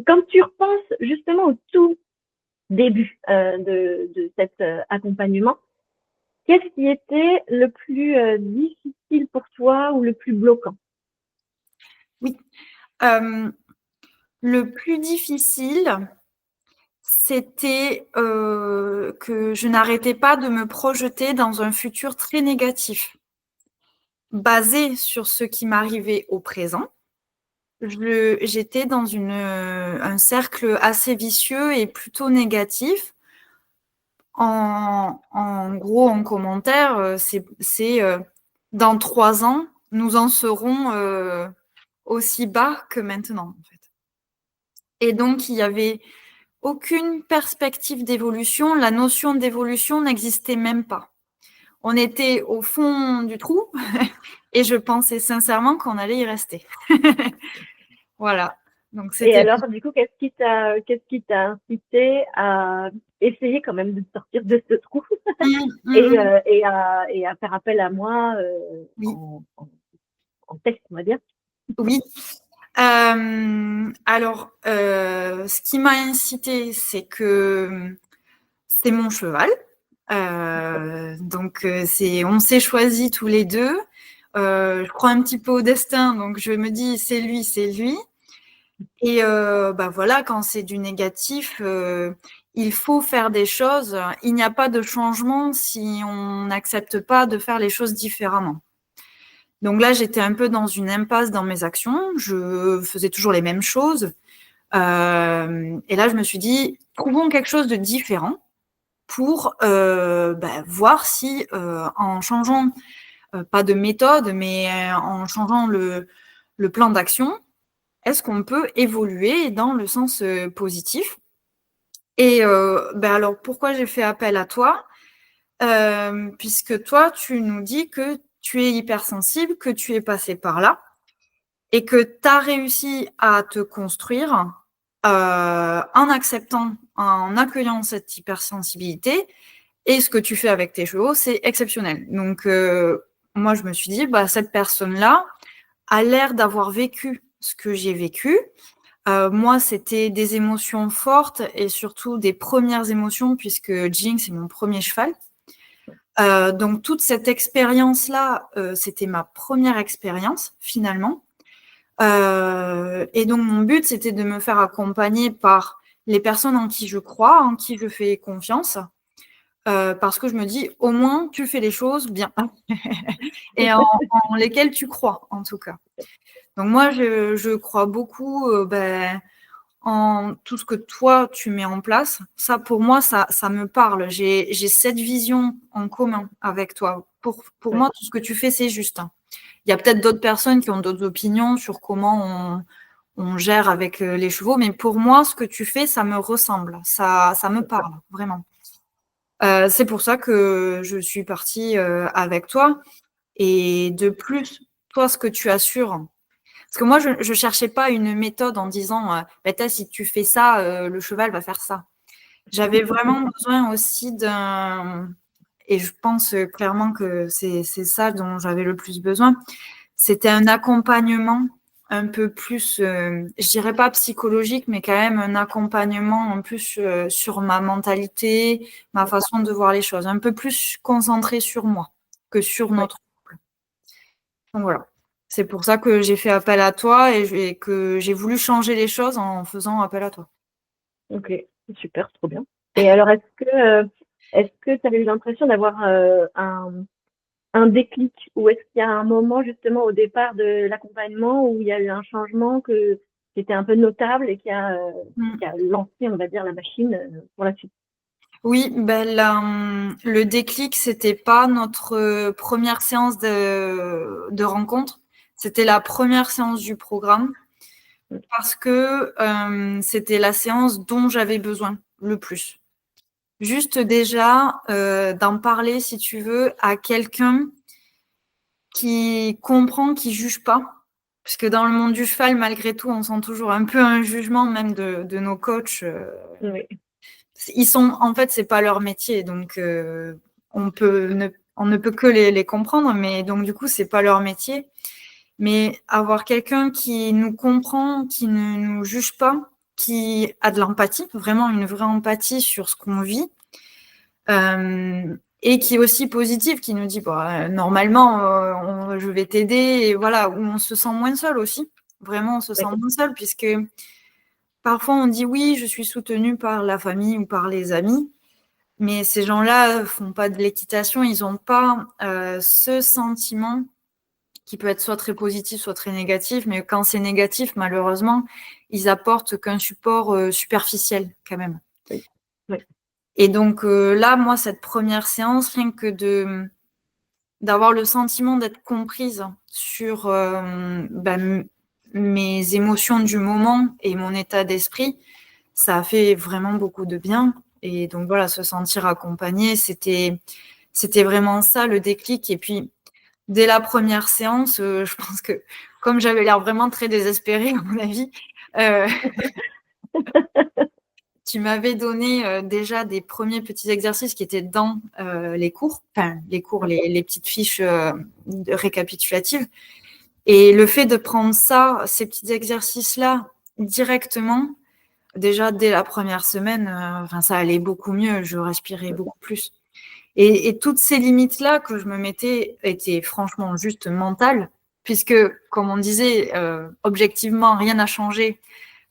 quand tu repenses justement au tout début de cet accompagnement, qu'est-ce qui était le plus difficile pour toi ou le plus bloquant? Oui. Le plus difficile, c'était que je n'arrêtais pas de me projeter dans un futur très négatif, basé sur ce qui m'arrivait au présent. J'étais dans un cercle assez vicieux et plutôt négatif. En gros, en commentaire, c'est dans 3 ans, nous en serons aussi bas que maintenant, en fait. Et donc, il y avait aucune perspective d'évolution. La notion d'évolution n'existait même pas. On était au fond du trou et je pensais sincèrement qu'on allait y rester. Voilà. Donc, Et c'était... alors, du coup, qu'est-ce qui t'a incité à essayer quand même de sortir de ce trou et à faire appel à moi Oui, en texte, on va dire. oui. Alors, ce qui m'a incité, c'est que c'est mon cheval. Donc, on s'est choisis tous les deux. Je crois un petit peu au destin, donc je me dis c'est lui, c'est lui. Et voilà, quand c'est du négatif, il faut faire des choses. Il n'y a pas de changement si on n'accepte pas de faire les choses différemment. Donc là, j'étais un peu dans une impasse dans mes actions. Je faisais toujours les mêmes choses. Et là, je me suis dit, trouvons quelque chose de différent pour voir si, en changeant, pas de méthode, mais en changeant le plan d'action, est-ce qu'on peut évoluer dans le sens positif? Et alors, pourquoi j'ai fait appel à toi? Puisque toi, tu nous dis que tu es hypersensible, que tu es passé par là et que tu as réussi à te construire en acceptant, en accueillant cette hypersensibilité. Et ce que tu fais avec tes chevaux, c'est exceptionnel. Donc, moi, je me suis dit, cette personne-là a l'air d'avoir vécu ce que j'ai vécu. Moi, c'était des émotions fortes et surtout des premières émotions, puisque Jinx, c'est mon premier cheval. Donc, toute cette expérience-là, c'était ma première expérience, finalement. Et donc, mon but, c'était de me faire accompagner par les personnes en qui je crois, en qui je fais confiance, parce que je me dis, au moins, tu fais les choses bien et en lesquelles tu crois, en tout cas. Donc, moi, je crois beaucoup en tout ce que toi, tu mets en place. Ça, pour moi, ça me parle. J'ai cette vision en commun avec toi. Pour Ouais. moi, tout ce que tu fais, c'est juste. Il y a peut-être d'autres personnes qui ont d'autres opinions sur comment on gère avec les chevaux, mais pour moi, ce que tu fais, ça me ressemble. Ça me parle, vraiment. C'est pour ça que je suis partie avec toi. Et de plus, toi, ce que tu assures, parce que moi, je ne cherchais pas une méthode en disant, si tu fais ça, le cheval va faire ça. J'avais vraiment besoin aussi et je pense clairement que c'est ça dont j'avais le plus besoin, c'était un accompagnement un peu plus, je dirais pas psychologique, mais quand même un accompagnement en plus sur ma mentalité, ma façon de voir les choses, un peu plus concentré sur moi que sur Ouais. notre couple. Donc voilà. C'est pour ça que j'ai fait appel à toi et que j'ai voulu changer les choses en faisant appel à toi. Ok, super, trop bien. Et alors, est-ce que tu avais eu l'impression d'avoir un déclic ou est-ce qu'il y a un moment justement au départ de l'accompagnement où il y a eu un changement qui était un peu notable et qui a lancé, on va dire, la machine pour la suite? Oui, le déclic, c'était pas notre première séance de rencontre, c'était la première séance du programme parce que c'était la séance dont j'avais besoin le plus. Juste déjà d'en parler, si tu veux, à quelqu'un qui comprend, qui juge pas. Parce que dans le monde du cheval, malgré tout, on sent toujours un peu un jugement même de nos coachs. Oui, En fait, c'est pas leur métier, donc on ne peut que les comprendre, mais donc du coup, c'est pas leur métier. Mais avoir quelqu'un qui nous comprend, qui ne nous juge pas, qui a de l'empathie, vraiment une vraie empathie sur ce qu'on vit, et qui est aussi positive, qui nous dit normalement je vais t'aider, et voilà, où on se sent moins seul aussi. Vraiment, on se sent moins seul, puisque parfois on dit oui, je suis soutenue par la famille ou par les amis, mais ces gens-là font pas de l'équitation, ils n'ont pas ce sentiment qui peut être soit très positif, soit très négatif, mais quand c'est négatif, malheureusement, ils apportent qu'un support superficiel quand même. Oui. Oui. Et donc là, moi, cette première séance, rien que d'avoir le sentiment d'être comprise sur mes émotions du moment et mon état d'esprit, ça a fait vraiment beaucoup de bien. Et donc voilà, se sentir accompagnée, c'était vraiment ça le déclic. Et puis, dès la première séance, je pense que comme j'avais l'air vraiment très désespérée, à mon avis, tu m'avais donné déjà des premiers petits exercices qui étaient dans les cours, les petites fiches récapitulatives. Et le fait de prendre ces petits exercices-là directement, déjà dès la première semaine, ça allait beaucoup mieux, je respirais beaucoup plus. Et toutes ces limites-là que je me mettais étaient franchement juste mentales, puisque, comme on disait, objectivement, rien n'a changé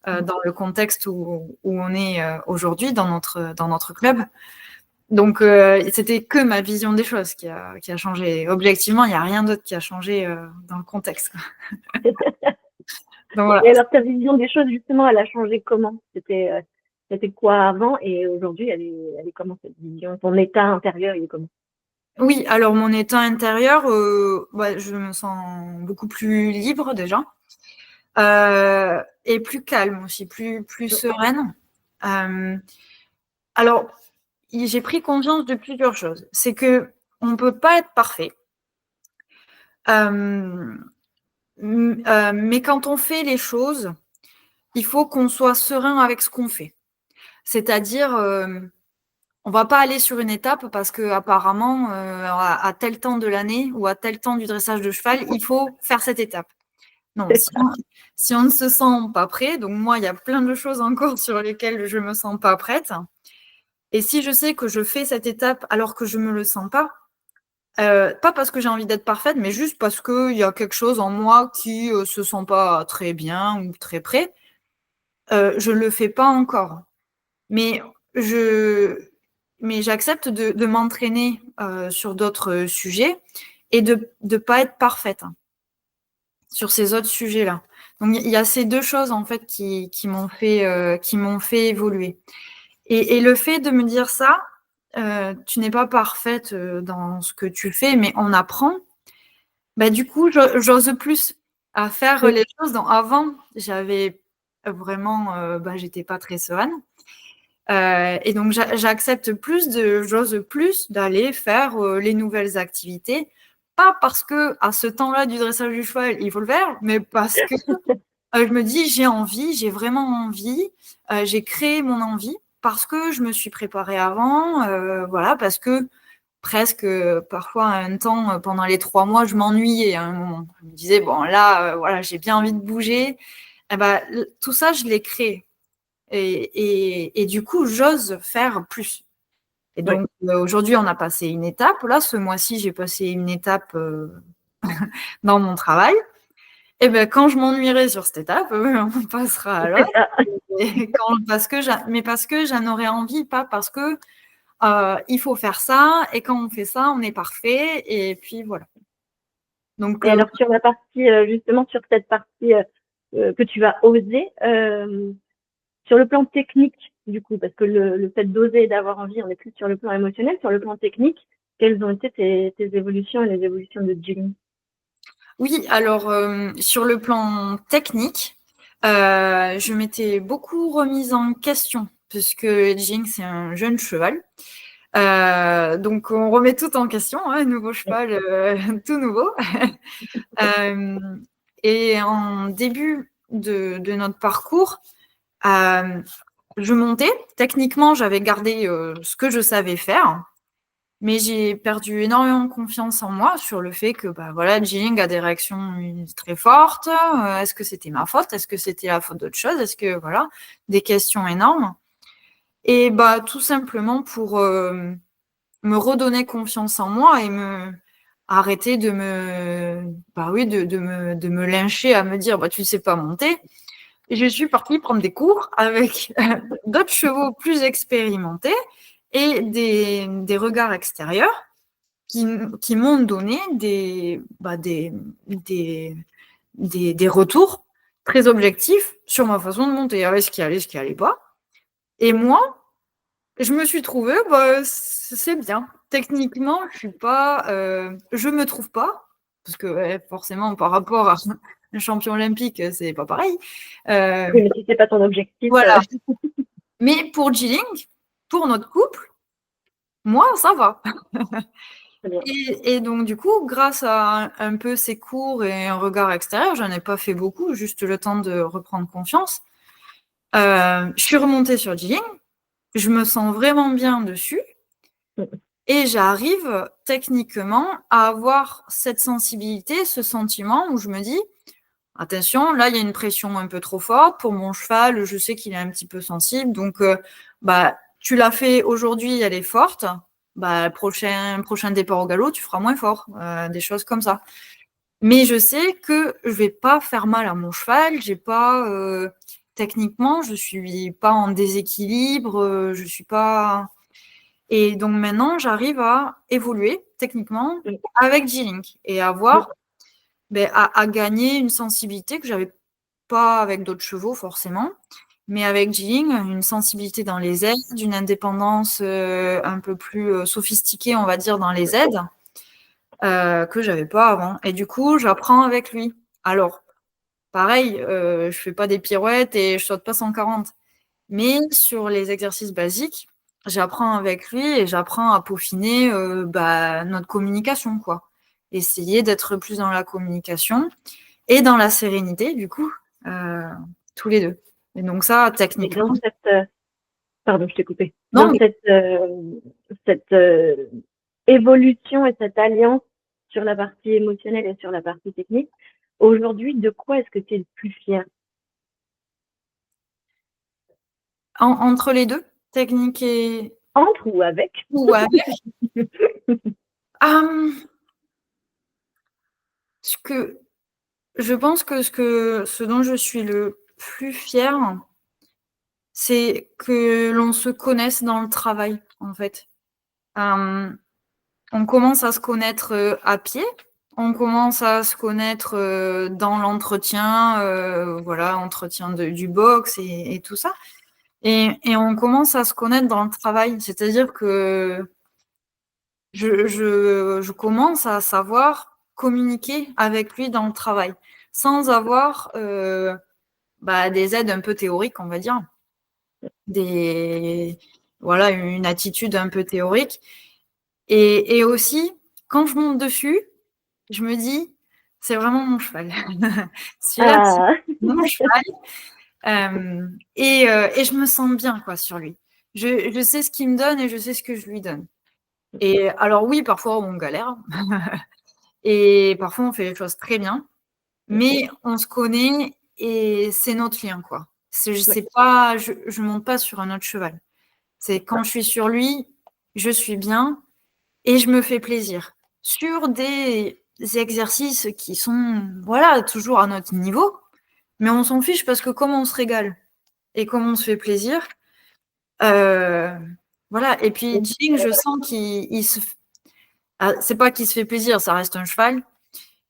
dans le contexte où on est aujourd'hui, dans notre club. Donc, c'était que ma vision des choses qui a changé. Objectivement, il n'y a rien d'autre qui a changé dans le contexte. Donc, voilà. Et alors, ta vision des choses, justement, elle a changé comment? C'était quoi avant, et aujourd'hui, elle est comment, cette vision? Ton état intérieur, il est comment? Oui, alors mon état intérieur, je me sens beaucoup plus libre déjà, et plus calme aussi, plus sereine. Alors, j'ai pris conscience de plusieurs choses. C'est que on peut pas être parfait. Mais quand on fait les choses, il faut qu'on soit serein avec ce qu'on fait. C'est-à-dire, on va pas aller sur une étape parce que apparemment, à tel temps de l'année ou à tel temps du dressage de cheval, il faut faire cette étape. Non, si on ne se sent pas prêt, donc moi, il y a plein de choses encore sur lesquelles je me sens pas prête. Et si je sais que je fais cette étape alors que je me le sens pas parce que j'ai envie d'être parfaite, mais juste parce qu'il y a quelque chose en moi qui se sent pas très bien ou très prêt, je le fais pas encore. Mais j'accepte de m'entraîner sur d'autres sujets et de pas être parfaite sur ces autres sujets-là. Donc il y a ces deux choses en fait qui m'ont fait évoluer. Et le fait de me dire ça, tu n'es pas parfaite dans ce que tu fais, mais on apprend. Du coup, j'ose plus à faire les choses. Donc, avant, j'avais vraiment, j'étais pas très sereine. Et donc, j'ose plus d'aller faire les nouvelles activités. Pas parce que à ce temps-là du dressage du cheval, il faut le faire, mais parce que je me dis, j'ai envie, j'ai vraiment envie. J'ai créé mon envie parce que je me suis préparée avant. Voilà, parce que presque parfois un temps, pendant les 3 mois, je m'ennuyais à un moment. Je me disais, bon, là, voilà, j'ai bien envie de bouger. Tout ça, je l'ai créé. Et du coup, j'ose faire plus. Et donc, aujourd'hui, on a passé une étape. Là, ce mois-ci, j'ai passé une étape dans mon travail. Et quand je m'ennuierai sur cette étape, on passera à l'autre. Parce que j'en aurais envie, pas parce que il faut faire ça. Et quand on fait ça, on est parfait. Et puis, voilà. Donc, et alors, sur la partie, justement, sur cette partie que tu vas oser, sur le plan technique, du coup, parce que le fait d'oser et d'avoir envie, on est plus sur le plan émotionnel. Sur le plan technique, quelles ont été tes évolutions et les évolutions de Jing? Oui, alors sur le plan technique, je m'étais beaucoup remise en question puisque Jing, c'est un jeune cheval. Donc on remet tout en question, hein, nouveau cheval, tout nouveau. Et en début de notre parcours, je montais. Techniquement, j'avais gardé ce que je savais faire. Mais j'ai perdu énormément confiance en moi sur le fait que voilà, Jing a des réactions très fortes. Est-ce que c'était ma faute? Est-ce que c'était la faute d'autre chose? Est-ce que voilà, des questions énormes. Et tout simplement pour me redonner confiance en moi et me arrêter de me lyncher à me dire tu ne sais pas monter. Et je suis partie prendre des cours avec d'autres chevaux plus expérimentés et des regards extérieurs qui m'ont donné des retours très objectifs sur ma façon de monter, ce qui allait, ce qui allait pas. Et moi, je me suis trouvée, c'est bien. Techniquement, je me trouve pas, parce que forcément, par rapport à un champion olympique, c'est pas pareil. Oui, mais si c'est pas ton objectif. Voilà. Mais pour Jilin, pour notre couple, moi, ça va. Et donc, du coup, grâce à un peu ces cours et un regard extérieur, j'en ai pas fait beaucoup, juste le temps de reprendre confiance. Je suis remontée sur Jilin, je me sens vraiment bien dessus et j'arrive techniquement à avoir cette sensibilité, ce sentiment où je me dis attention, là, il y a une pression un peu trop forte pour mon cheval, je sais qu'il est un petit peu sensible, donc tu l'as fait aujourd'hui, elle est forte. Prochain départ au galop, tu feras moins fort, des choses comme ça. Mais je sais que je vais pas faire mal à mon cheval, j'ai pas techniquement, je suis pas en déséquilibre, je suis pas. Et donc maintenant, j'arrive à évoluer techniquement avec G-Link et à gagner une sensibilité que j'avais pas avec d'autres chevaux forcément. Mais avec Jing, une sensibilité dans les aides, une indépendance un peu plus sophistiquée, on va dire, dans les aides, que j'avais pas avant. Et du coup, j'apprends avec lui. Alors, pareil, je fais pas des pirouettes et je saute pas 140. Mais sur les exercices basiques, j'apprends avec lui et j'apprends à peaufiner notre communication, quoi. Essayer d'être plus dans la communication et dans la sérénité, du coup, tous les deux. Et donc ça, techniquement. Et dans cette, pardon, je t'ai coupé. Non, dans cette évolution et cette alliance sur la partie émotionnelle et sur la partie technique, aujourd'hui, de quoi est-ce que tu es le plus fier? Entre les deux, technique et. Entre ou avec? Ou avec. Je pense que ce dont je suis le plus fière, c'est que l'on se connaisse dans le travail, en fait. On commence à se connaître à pied, on commence à se connaître dans l'entretien, entretien du box et tout ça. Et on commence à se connaître dans le travail, c'est-à-dire que je commence à savoir communiquer avec lui dans le travail, sans avoir des aides un peu théoriques, on va dire, une attitude un peu théorique. Et aussi, quand je monte dessus, je me dis, c'est vraiment mon cheval. Celui-là, c'est mon cheval. Et je me sens bien quoi, sur lui. Je sais ce qu'il me donne et je sais ce que je lui donne. Et alors oui, parfois on galère. Et parfois on fait les choses très bien. Mais on se connaît et c'est notre lien, quoi. Je monte pas sur un autre cheval. C'est quand je suis sur lui, je suis bien et je me fais plaisir. Sur des exercices qui sont, toujours à notre niveau, mais on s'en fiche parce que comme on se régale et comme on se fait plaisir, Et puis, Jing, je sens qu'il se. C'est pas qu'il se fait plaisir, ça reste un cheval,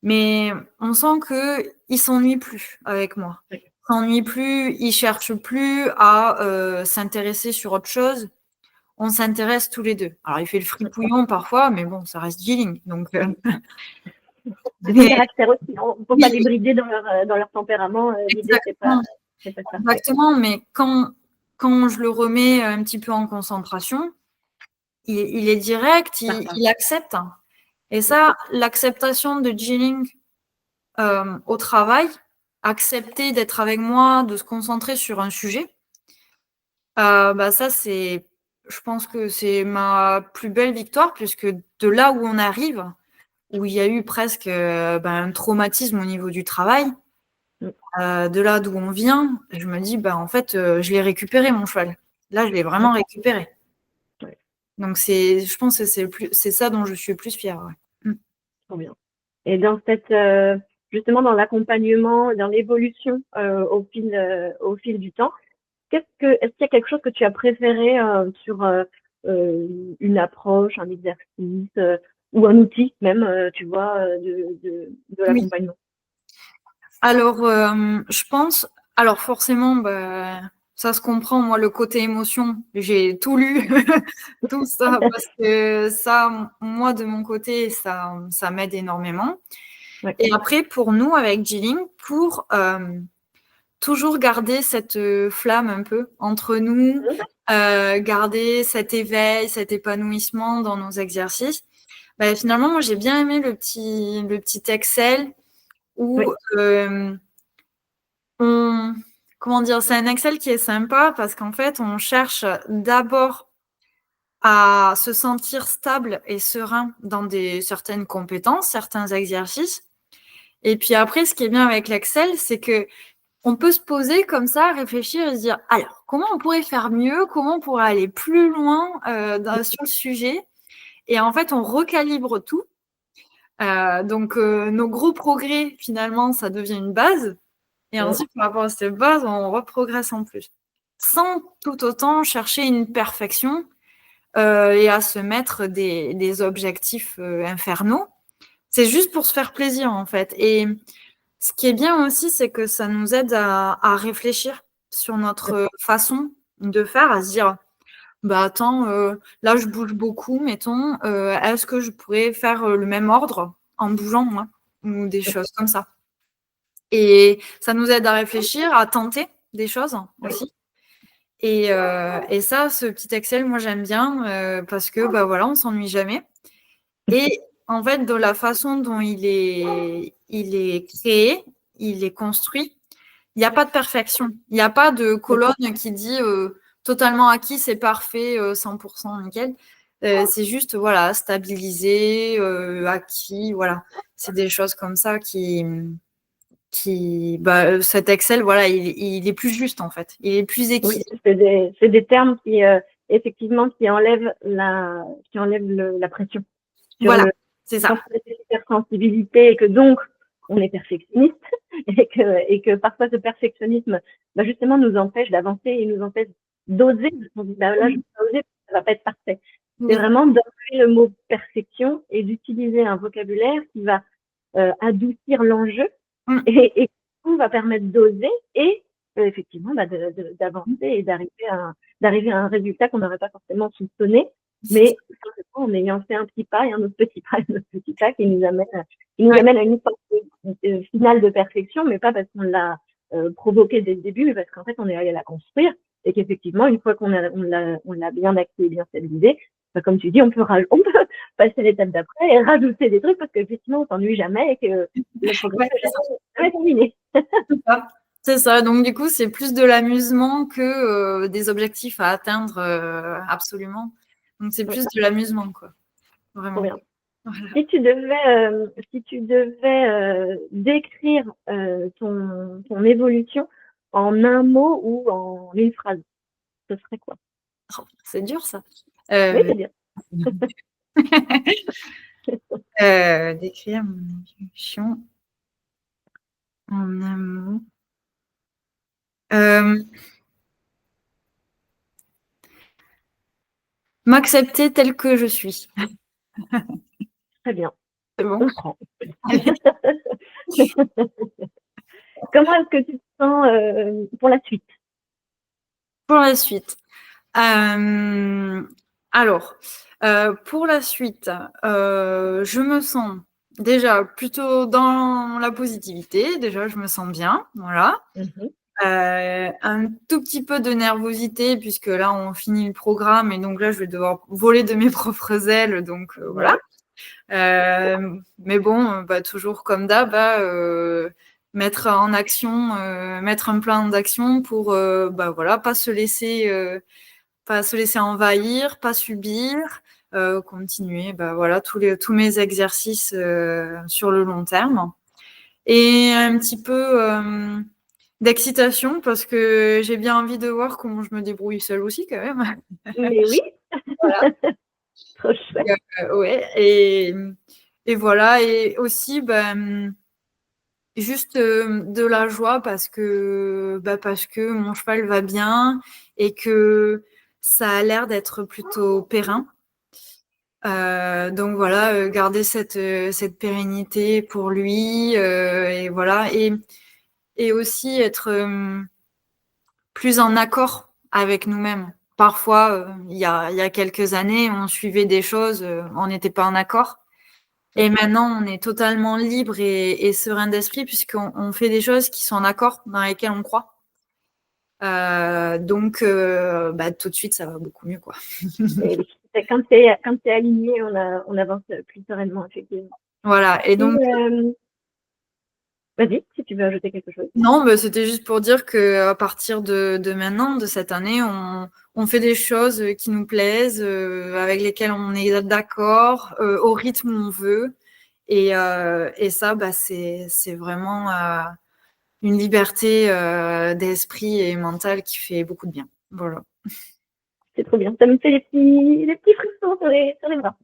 mais on sent qu'il s'ennuie plus avec moi. Il s'ennuie plus, il cherche plus à s'intéresser sur autre chose. On s'intéresse tous les deux. Alors, il fait le fripouillon parfois, mais bon, ça reste Jilin. Donc, c'est des caractères aussi. On ne peut pas les brider dans leur tempérament. L'idée, c'est pas ça. Exactement, mais quand je le remets un petit peu en concentration, il est direct, il accepte. Et ça, l'acceptation de Jilin au travail, accepter d'être avec moi, de se concentrer sur un sujet, ça, c'est je pense que c'est ma plus belle victoire, puisque de là où on arrive, où il y a eu presque un traumatisme au niveau du travail, de là d'où on vient, je me dis, en fait, je l'ai récupéré, mon cheval. Là, je l'ai vraiment récupéré. Ouais. Donc, je pense que c'est ça dont je suis le plus fière. Ouais. Trop bien. Et dans justement dans l'accompagnement, dans l'évolution au fil du temps, est-ce qu'il y a quelque chose que tu as préféré sur une approche, un exercice ou un outil même, tu vois, de Oui. l'accompagnement? Alors, je pense, alors forcément, ça se comprend, moi, le côté émotion, j'ai tout lu, tout ça, parce que ça, moi, de mon côté, ça m'aide énormément. Ouais. Et après, pour nous, avec G-Link, pour toujours garder cette flamme un peu entre nous, garder cet éveil, cet épanouissement dans nos exercices, finalement, moi, j'ai bien aimé le petit Excel où comment dire, c'est un Excel qui est sympa parce qu'en fait, on cherche d'abord à se sentir stable et serein dans certaines compétences, certains exercices. Et puis après, ce qui est bien avec l'Excel, c'est que on peut se poser comme ça, réfléchir et se dire, alors, comment on pourrait faire mieux? Comment on pourrait aller plus loin sur le sujet? Et en fait, on recalibre tout. Donc, nos gros progrès, finalement, ça devient une base. Et ensuite, par rapport à cette base, on reprogresse en plus. Sans tout autant chercher une perfection et à se mettre des objectifs infernaux. C'est juste pour se faire plaisir, en fait. Et ce qui est bien aussi, c'est que ça nous aide à réfléchir sur notre façon de faire, à se dire, attends, là, je bouge beaucoup, mettons, est-ce que je pourrais faire le même ordre en bougeant, moi, ou des choses comme ça. Et ça nous aide à réfléchir, à tenter des choses aussi. Et ça, ce petit Excel, moi, j'aime bien parce que, voilà, on s'ennuie jamais. Et en fait, de la façon dont il est créé, il est construit, il n'y a pas de perfection. Il n'y a pas de colonne qui dit totalement acquis, c'est parfait, 100% nickel. C'est juste, voilà, stabilisé, acquis, voilà. C'est des choses comme ça cet Excel, voilà, il est plus juste en fait. Il est plus équilibré. Oui, c'est des termes qui, effectivement, qui enlèvent la pression. Voilà, c'est ça. Quand on a cette hypersensibilité et que donc on est perfectionniste et que parfois ce perfectionnisme, justement, nous empêche d'avancer et nous empêche d'oser. On dit, là, je ne vais pas oser, ça va pas être parfait. Oui. C'est vraiment d'enlever le mot perfection et d'utiliser un vocabulaire qui va adoucir l'enjeu et qui va permettre d'oser et effectivement d'avancer et d'arriver à un résultat qu'on n'aurait pas forcément soupçonné, mais simplement en ayant fait un petit pas et un autre petit pas et un autre petit pas qui nous amène à une finale de perfection, mais pas parce qu'on l'a provoqué dès le début, mais parce qu'en fait on est allé la construire et qu'effectivement une fois qu'on l'a bien acquis et bien stabilisé, comme tu dis, on peut passer à l'étape d'après et rajouter des trucs parce qu'effectivement on s'ennuie jamais et que le progrès n'est jamais terminé. C'est ça. Donc du coup, c'est plus de l'amusement que des objectifs à atteindre absolument. Donc c'est plus de l'amusement, quoi. Vraiment. Bien. Voilà. Si tu devais décrire ton évolution en un mot ou en une phrase, ce serait quoi? C'est dur, ça. Oui, c'est dur. Décrire mon évolution en un mot. M'accepter tel que je suis. Très bien. C'est bon. On prend. Comment est-ce que tu te sens pour la suite? Pour la suite. Alors, pour la suite, je me sens déjà plutôt dans la positivité. Déjà, je me sens bien. Voilà. Un tout petit peu de nervosité puisque là, on finit le programme et donc là, je vais devoir voler de mes propres ailes. Donc, voilà. Mais bon, toujours comme d'hab, mettre en action, mettre un plan d'action pour voilà, pas se laisser pas se laisser envahir, pas subir, continuer voilà, tous mes exercices sur le long terme. Et un petit peu d'excitation parce que j'ai bien envie de voir comment je me débrouille seule aussi quand même. Mais oui, Voilà. trop chouette. Ouais, et voilà, et aussi juste de la joie parce que mon cheval va bien et que ça a l'air d'être plutôt périn. Donc voilà, garder cette pérennité pour lui, et voilà, et aussi être plus en accord avec nous-mêmes. Parfois, il y a quelques années, on suivait des choses, on n'était pas en accord. Et maintenant, on est totalement libre et serein d'esprit puisqu'on fait des choses qui sont en accord, dans lesquelles on croit. Donc, tout de suite, ça va beaucoup mieux, quoi. Et quand c'est aligné, on avance plus sereinement, effectivement. Voilà. Et donc, vas-y, si tu veux ajouter quelque chose. non, c'était juste pour dire qu'à partir de maintenant, de cette année, on fait des choses qui nous plaisent, avec lesquelles on est d'accord, au rythme où on veut. Et ça, c'est vraiment une liberté d'esprit et mentale qui fait beaucoup de bien. Voilà. C'est trop bien. Ça me fait les petits frissons sur les bras.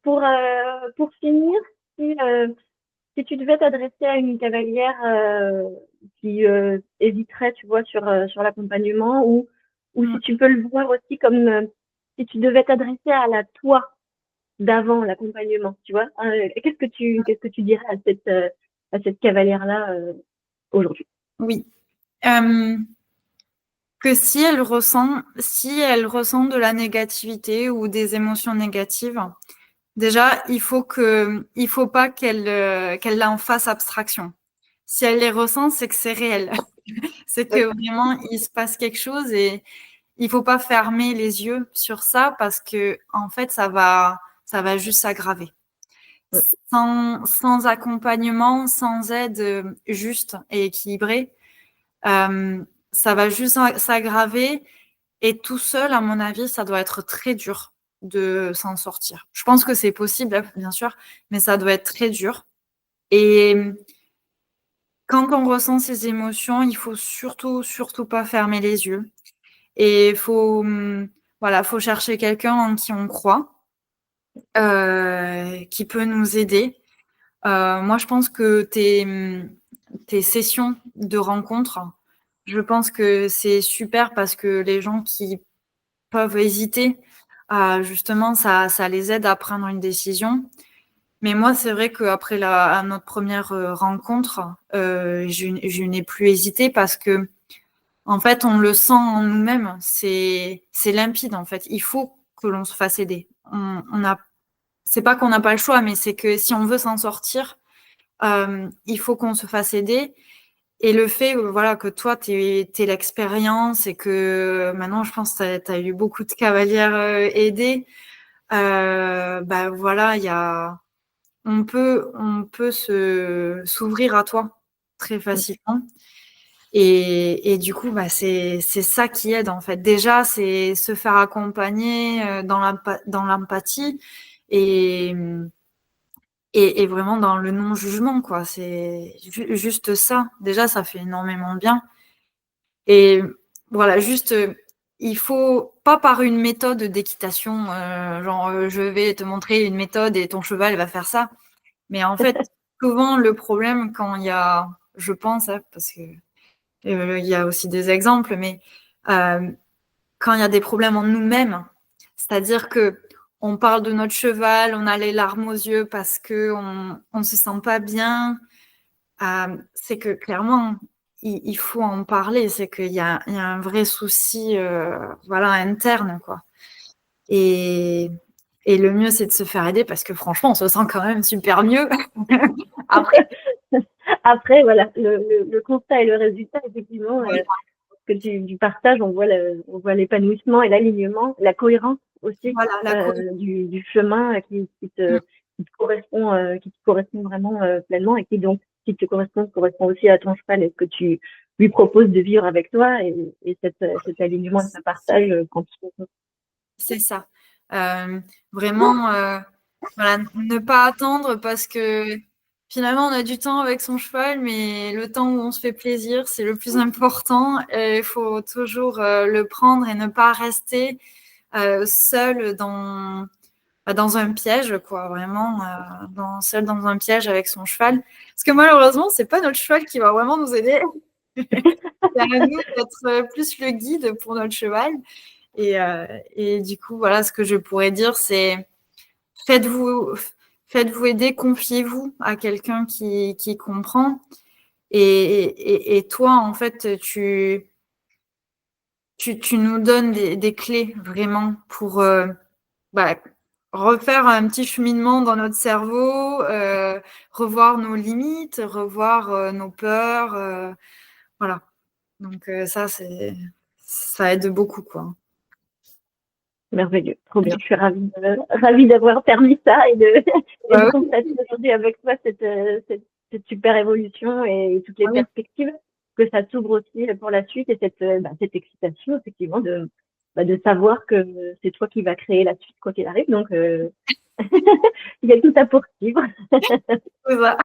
Pour finir, si tu devais t'adresser à une cavalière qui hésiterait, tu vois, sur l'accompagnement, ou si tu peux le voir aussi comme si tu devais t'adresser à la toi d'avant l'accompagnement, tu vois, qu'est-ce que tu dirais à cette cavalière-là aujourd'hui? Oui. Que si elle ressent de la négativité ou des émotions négatives, déjà, il faut pas qu'elle en fasse abstraction. Si elle les ressent, c'est que c'est réel. C'est que vraiment, il se passe quelque chose et il faut pas fermer les yeux sur ça parce que, en fait, ça va juste s'aggraver. Sans accompagnement, sans aide juste et équilibrée, ça va juste s'aggraver et tout seul, à mon avis, ça doit être très dur de s'en sortir. Je pense que c'est possible, bien sûr, mais ça doit être très dur. Et quand on ressent ces émotions, il faut surtout, surtout pas fermer les yeux. Et faut chercher quelqu'un en qui on croit, qui peut nous aider. Moi, je pense que tes sessions de rencontres, je pense que c'est super parce que les gens qui peuvent hésiter, justement, ça les aide à prendre une décision. Mais moi, c'est vrai qu'après notre première rencontre, je n'ai plus hésité parce que, en fait, on le sent en nous-mêmes. C'est limpide, en fait. Il faut que l'on se fasse aider. C'est pas qu'on n'a pas le choix, mais c'est que si on veut s'en sortir, il faut qu'on se fasse aider. Et le fait voilà, que toi, tu aies l'expérience et que maintenant, je pense que tu as eu beaucoup de cavalières aidées, voilà, on peut s'ouvrir à toi très facilement. Et du coup, c'est ça qui aide, en fait. Déjà, c'est se faire accompagner dans l'empathie et vraiment dans le non-jugement, quoi. C'est juste ça. Déjà, ça fait énormément de bien. Et voilà, juste, il faut pas par une méthode d'équitation, genre, je vais te montrer une méthode et ton cheval va faire ça. Mais en fait, souvent, le problème quand il y a, je pense, parce que il y a aussi des exemples, mais quand il y a des problèmes en nous-mêmes, c'est-à-dire que on parle de notre cheval, on a les larmes aux yeux parce que on se sent pas bien, c'est que clairement, il faut en parler. C'est qu'il y a un vrai souci, voilà, interne, quoi. Et le mieux, c'est de se faire aider parce que franchement, on se sent quand même super mieux. Après, Après, voilà, le constat et le résultat, effectivement, voilà, que du partage, on voit l'épanouissement et l'alignement, la cohérence aussi la du chemin qui te correspond vraiment pleinement et qui donc, qui te correspond aussi à ton cheval et ce que tu lui propose de vivre avec toi et cet alignement et ce partage quand C'est ça. Vraiment, voilà, ne pas attendre parce que finalement, on a du temps avec son cheval, mais le temps où on se fait plaisir, c'est le plus important. Il faut toujours le prendre et ne pas rester seul dans un piège, quoi, vraiment, seul dans un piège avec son cheval. Parce que malheureusement, c'est pas notre cheval qui va vraiment nous aider. C'est à nous d'être plus le guide pour notre cheval. Et du coup, voilà, ce que je pourrais dire, c'est faites-vous aider, confiez-vous à quelqu'un qui comprend. Et toi, en fait, tu nous donnes des clés vraiment pour refaire un petit cheminement dans notre cerveau, revoir nos limites, revoir nos peurs. Voilà. Donc ça aide beaucoup, quoi. merveilleux, trop bien. Je suis ravie d'avoir permis ça et de constater aujourd'hui avec toi cette super évolution et toutes les perspectives que ça s'ouvre aussi pour la suite et cette excitation effectivement de savoir que c'est toi qui vas créer la suite quoi qu'il arrive. Donc il y a tout à poursuivre. C'est ça.